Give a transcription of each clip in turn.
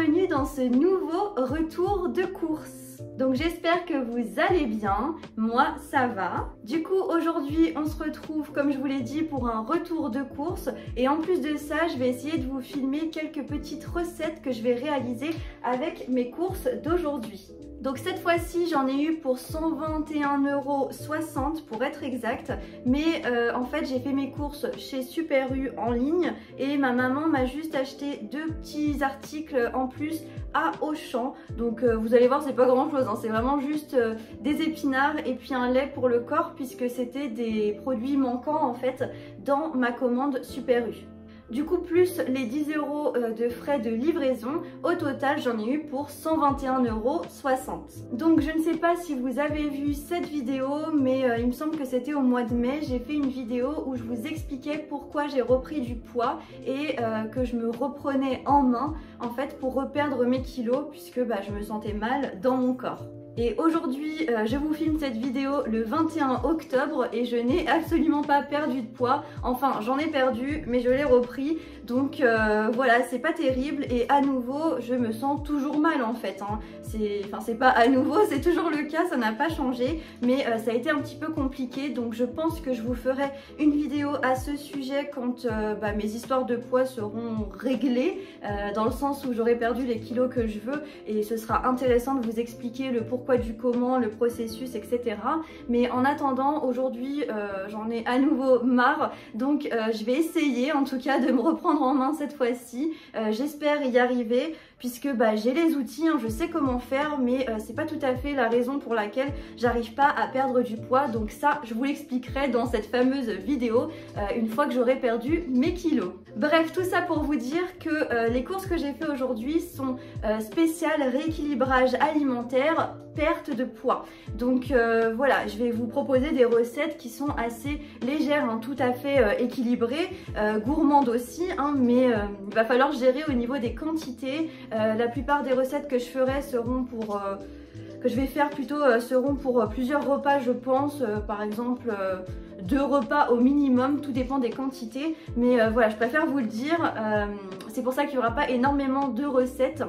bienvenue dans ce nouveau retour de course. Donc j'espère que vous allez bien, moi ça va. Du coup aujourd'hui on se retrouve comme je vous l'ai dit pour un retour de course et en plus de ça je vais essayer de vous filmer quelques petites recettes que je vais réaliser avec mes courses d'aujourd'hui. Donc cette fois-ci j'en ai eu pour 121,60 € pour être exact, mais en fait j'ai fait mes courses chez Super U en ligne et ma maman m'a juste acheté 2 petits articles en plus à Auchan. Donc vous allez voir, c'est pas grand chose, hein. C'est vraiment juste des épinards et puis un lait pour le corps puisque c'était des produits manquants en fait dans ma commande Super U. Du coup plus les 10 € de frais de livraison, au total j'en ai eu pour 121,60 €. Donc je ne sais pas si vous avez vu cette vidéo, mais il me semble que c'était au mois de mai, j'ai fait une vidéo où je vous expliquais pourquoi j'ai repris du poids et que je me reprenais en main en fait pour reperdre mes kilos puisque je me sentais mal dans mon corps. Et aujourd'hui, je vous filme cette vidéo le 21 octobre et je n'ai absolument pas perdu de poids. Enfin, j'en ai perdu, mais je l'ai repris. Donc voilà, c'est pas terrible et à nouveau, je me sens toujours mal en fait. Hein. C'est pas à nouveau, c'est toujours le cas, ça n'a pas changé. Mais ça a été un petit peu compliqué. Donc je pense que je vous ferai une vidéo à ce sujet quand mes histoires de poids seront réglées. Dans le sens où j'aurai perdu les kilos que je veux. Et ce sera intéressant de vous expliquer le pourquoi du comment, le processus, etc. Mais en attendant, aujourd'hui, j'en ai à nouveau marre. Donc, je vais essayer en tout cas de me reprendre en main cette fois-ci. J'espère y arriver puisque j'ai les outils, hein, je sais comment faire, mais c'est pas tout à fait la raison pour laquelle j'arrive pas à perdre du poids. Donc ça, je vous l'expliquerai dans cette fameuse vidéo une fois que j'aurai perdu mes kilos. Bref, tout ça pour vous dire que les courses que j'ai fait aujourd'hui sont spéciales rééquilibrage alimentaire, perte de poids. Donc voilà, je vais vous proposer des recettes qui sont assez légères, hein, tout à fait équilibrées, gourmandes aussi, hein, mais il va falloir gérer au niveau des quantités. La plupart des recettes que je ferai seront pour que je vais faire plutôt seront pour plusieurs repas, je pense, par exemple 2 repas au minimum, tout dépend des quantités, mais voilà, je préfère vous le dire, c'est pour ça qu'il n'y aura pas énormément de recettes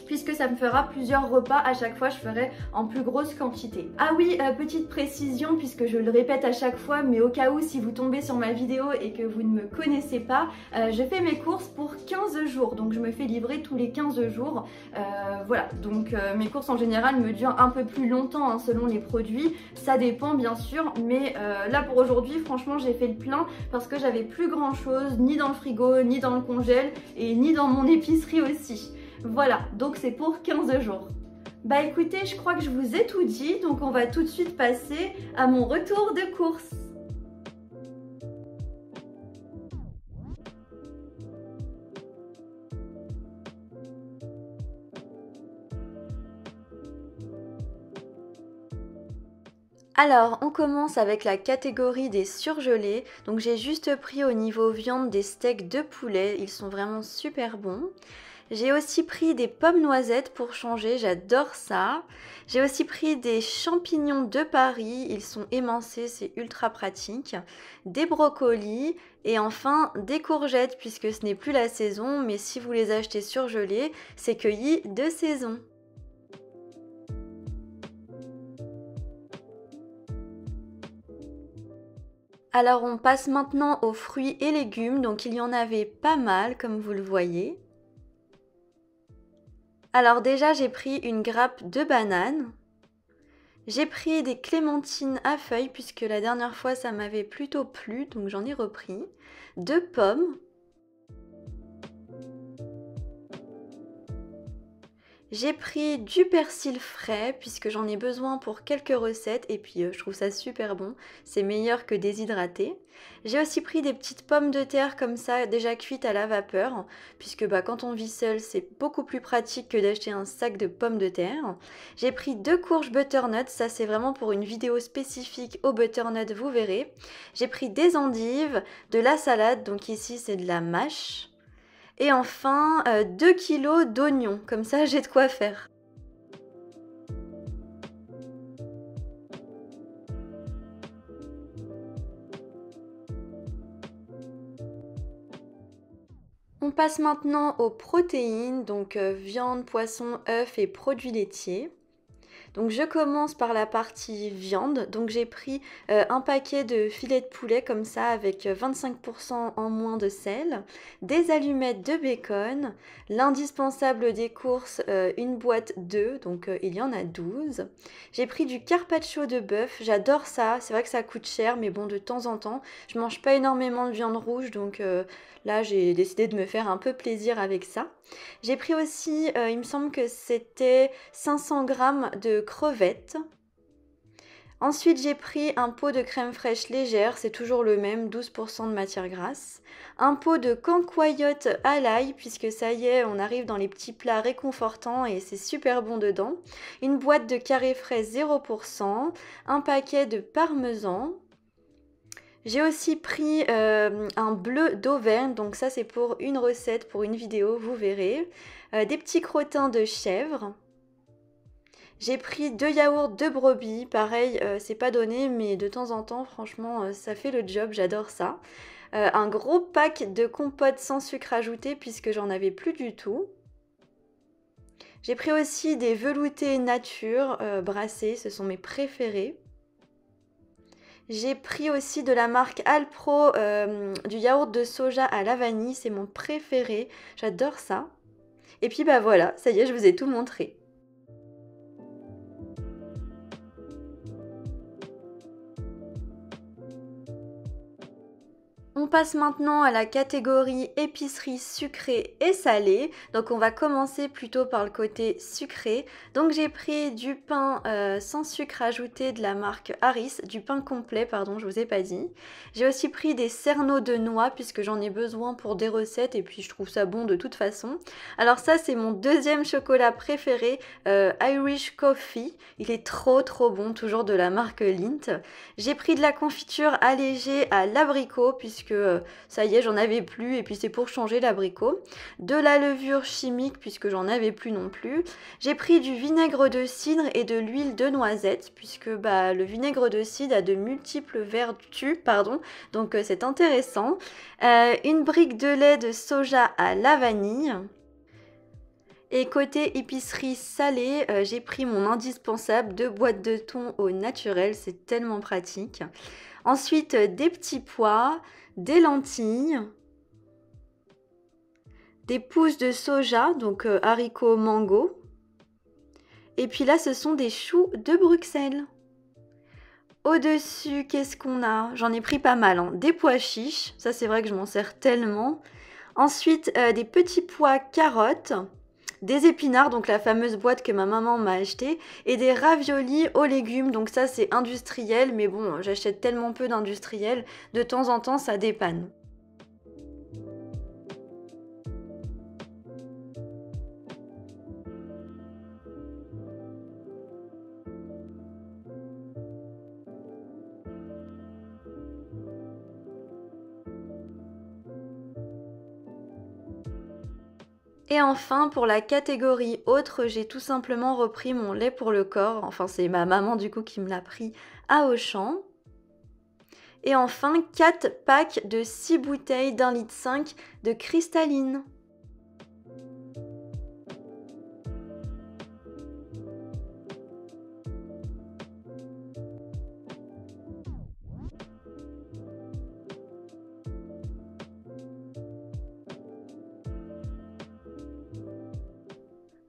puisque ça me fera plusieurs repas à chaque fois, je ferai en plus grosse quantité. Ah oui, petite précision, puisque je le répète à chaque fois, mais au cas où si vous tombez sur ma vidéo et que vous ne me connaissez pas, je fais mes courses pour 15 jours, donc je me fais livrer tous les 15 jours. Voilà, donc mes courses en général me durent un peu plus longtemps hein, selon les produits, ça dépend bien sûr, mais là pour aujourd'hui, franchement j'ai fait le plein parce que j'avais plus grand chose, ni dans le frigo, ni dans le congèle, et ni dans mon épicerie aussi. Voilà, donc c'est pour 15 jours. Bah écoutez, je crois que je vous ai tout dit, donc on va tout de suite passer à mon retour de course. Alors, on commence avec la catégorie des surgelés. Donc j'ai juste pris au niveau viande des steaks de poulet, ils sont vraiment super bons. J'ai aussi pris des pommes noisettes pour changer, j'adore ça. J'ai aussi pris des champignons de Paris, ils sont émincés, c'est ultra pratique. Des brocolis et enfin des courgettes puisque ce n'est plus la saison, mais si vous les achetez surgelés, c'est cueilli de saison. Alors on passe maintenant aux fruits et légumes, donc il y en avait pas mal comme vous le voyez. Alors déjà j'ai pris une grappe de bananes, j'ai pris des clémentines à feuilles puisque la dernière fois ça m'avait plutôt plu donc j'en ai repris, 2 pommes, j'ai pris du persil frais puisque j'en ai besoin pour quelques recettes et puis je trouve ça super bon, c'est meilleur que déshydraté. J'ai aussi pris des petites pommes de terre comme ça déjà cuites à la vapeur puisque quand on vit seul c'est beaucoup plus pratique que d'acheter un sac de pommes de terre. J'ai pris 2 courges butternut, ça c'est vraiment pour une vidéo spécifique au butternut, vous verrez. J'ai pris des endives, de la salade, donc ici c'est de la mâche. Et enfin 2 kilos d'oignons, comme ça j'ai de quoi faire. On On passe maintenant aux protéines, donc viande, poisson, œufs et produits laitiers. Donc je commence par la partie viande. Donc j'ai pris un paquet de filets de poulet comme ça avec 25% en moins de sel, des allumettes de bacon, l'indispensable des courses, une boîte d'œufs, donc il y en a 12. J'ai pris du carpaccio de bœuf, j'adore ça, c'est vrai que ça coûte cher mais bon de temps en temps. Je mange pas énormément de viande rouge donc là j'ai décidé de me faire un peu plaisir avec ça. J'ai pris aussi, il me semble que c'était 500 grammes de crevettes. Ensuite, j'ai pris un pot de crème fraîche légère, c'est toujours le même, 12% de matière grasse. Un pot de cancoyote à l'ail, puisque ça y est, on arrive dans les petits plats réconfortants et c'est super bon dedans. Une boîte de carré frais 0%. Un paquet de parmesan. J'ai aussi pris un bleu d'Auvergne, donc ça c'est pour une recette, pour une vidéo, vous verrez. Des petits crottins de chèvre. J'ai pris 2 yaourts de brebis, pareil, c'est pas donné, mais de temps en temps, franchement, ça fait le job, j'adore ça. Un gros pack de compote sans sucre ajouté, puisque j'en avais plus du tout. J'ai pris aussi des veloutés nature brassés, ce sont mes préférés. J'ai pris aussi de la marque Alpro du yaourt de soja à la vanille, c'est mon préféré, j'adore ça. Et puis bah voilà, ça y est, je vous ai tout montré. On passe maintenant à la catégorie épicerie sucrée et salée. Donc on va commencer plutôt par le côté sucré. Donc j'ai pris du pain sans sucre ajouté de la marque Harris, du pain complet, pardon, je vous ai pas dit. J'ai aussi pris des cerneaux de noix puisque j'en ai besoin pour des recettes et puis je trouve ça bon de toute façon. Alors ça c'est mon deuxième chocolat préféré, Irish Coffee. Il est trop bon, toujours de la marque Lindt. J'ai pris de la confiture allégée à l'abricot puisque ça y est, j'en avais plus et puis c'est pour changer l'abricot. De la levure chimique puisque j'en avais plus non plus. J'ai pris du vinaigre de cidre et de l'huile de noisette puisque bah, le vinaigre de cidre a de multiples vertus, donc c'est intéressant. Une brique de lait de soja à la vanille. Et côté épicerie salée, j'ai pris mon indispensable, 2 boîtes de thon au naturel, c'est tellement pratique. Ensuite, des petits pois, des lentilles, des pousses de soja, donc haricots mango. Et puis là, ce sont des choux de Bruxelles. Au-dessus, qu'est-ce qu'on a? J'en ai pris pas mal, hein. Des pois chiches, ça c'est vrai que je m'en sers tellement. Ensuite, des petits pois carottes. Des épinards, donc la fameuse boîte que ma maman m'a achetée, et des raviolis aux légumes, donc ça c'est industriel, mais bon, j'achète tellement peu d'industriel, de temps en temps ça dépanne. Et enfin, pour la catégorie autre, j'ai tout simplement repris mon lait pour le corps. Enfin, c'est ma maman du coup qui me l'a pris à Auchan. Et enfin, 4 packs de 6 bouteilles d'1,5 litre de cristalline.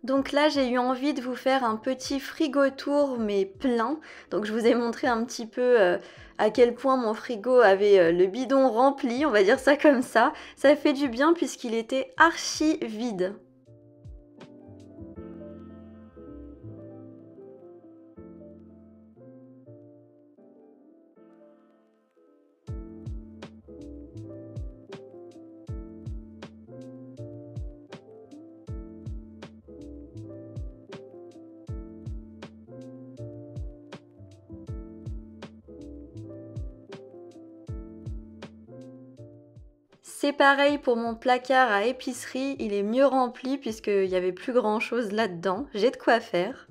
Donc là, j'ai eu envie de vous faire un petit frigo tour, mais plein. Donc je vous ai montré un petit peu à quel point mon frigo avait le bidon rempli, on va dire ça comme ça. Ça fait du bien puisqu'il était archi vide. C'est pareil pour mon placard à épicerie, il est mieux rempli puisqu'il n'y avait plus grand chose là-dedans. J'ai de quoi faire.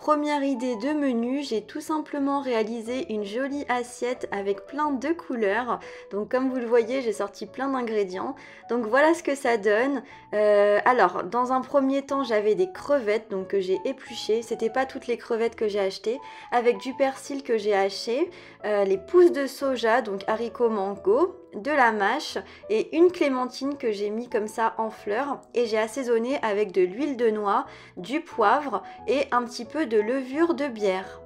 Première idée de menu, j'ai tout simplement réalisé une jolie assiette avec plein de couleurs. Donc comme vous le voyez, j'ai sorti plein d'ingrédients. Donc voilà ce que ça donne. Alors, dans un premier temps, j'avais des crevettes donc que j'ai épluchées. C'était pas toutes les crevettes que j'ai achetées. Avec du persil que j'ai haché, les pousses de soja, donc haricots mango, de la mâche et une clémentine que j'ai mis comme ça en fleurs. Et j'ai assaisonné avec de l'huile de noix, du poivre et un petit peu de levure de bière.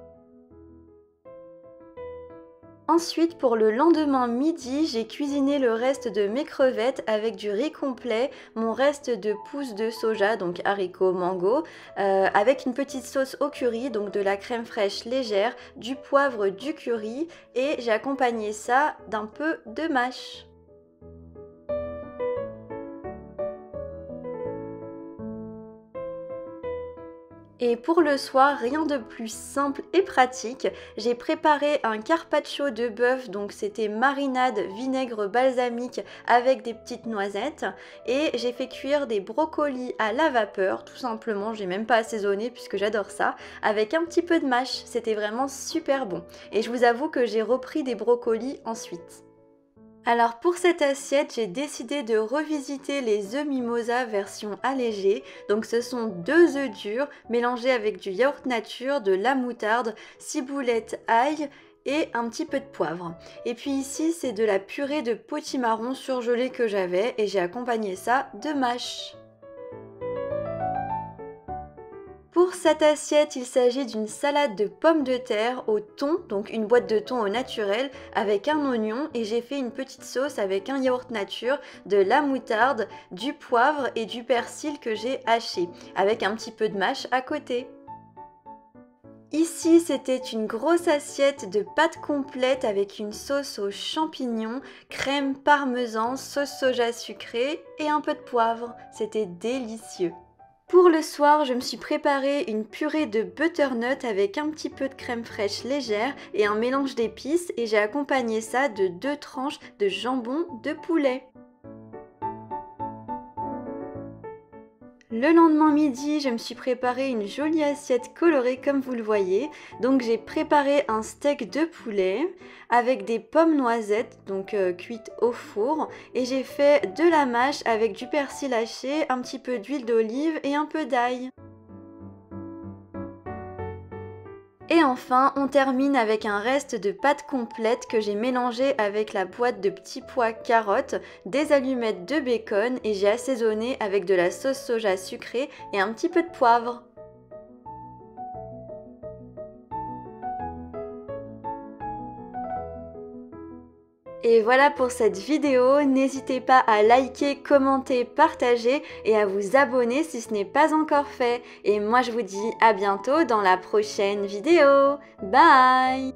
Ensuite, pour le lendemain midi, j'ai cuisiné le reste de mes crevettes avec du riz complet, mon reste de pousses de soja, donc haricots mango, avec une petite sauce au curry, donc de la crème fraîche légère, du poivre, du curry, et j'ai accompagné ça d'un peu de mâche. Et pour le soir, rien de plus simple et pratique, j'ai préparé un carpaccio de bœuf, donc c'était marinade vinaigre balsamique avec des petites noisettes, et j'ai fait cuire des brocolis à la vapeur, tout simplement, j'ai même pas assaisonné puisque j'adore ça, avec un petit peu de mâche, c'était vraiment super bon. Et je vous avoue que j'ai repris des brocolis ensuite. Alors pour cette assiette, j'ai décidé de revisiter les œufs mimosa version allégée. Donc ce sont 2 œufs durs mélangés avec du yaourt nature, de la moutarde, ciboulette, ail et un petit peu de poivre. Et puis ici, c'est de la purée de potimarron surgelée que j'avais et j'ai accompagné ça de mâche. Pour cette assiette, il s'agit d'une salade de pommes de terre au thon, donc une boîte de thon au naturel avec un oignon, et j'ai fait une petite sauce avec un yaourt nature, de la moutarde, du poivre et du persil que j'ai haché, avec un petit peu de mâche à côté. Ici, c'était une grosse assiette de pâtes complètes avec une sauce aux champignons, crème parmesan, sauce soja sucrée et un peu de poivre. C'était délicieux. Pour le soir, je me suis préparé une purée de butternut avec un petit peu de crème fraîche légère et un mélange d'épices, et j'ai accompagné ça de 2 tranches de jambon de poulet. Le lendemain midi, je me suis préparé une jolie assiette colorée comme vous le voyez. Donc j'ai préparé un steak de poulet avec des pommes noisettes, donc cuites au four. Et j'ai fait de la mâche avec du persil haché, un petit peu d'huile d'olive et un peu d'ail. Et enfin, on termine avec un reste de pâte complète que j'ai mélangé avec la boîte de petits pois carottes, des allumettes de bacon, et j'ai assaisonné avec de la sauce soja sucrée et un petit peu de poivre. Et voilà pour cette vidéo, n'hésitez pas à liker, commenter, partager et à vous abonner si ce n'est pas encore fait. Et moi je vous dis à bientôt dans la prochaine vidéo. Bye!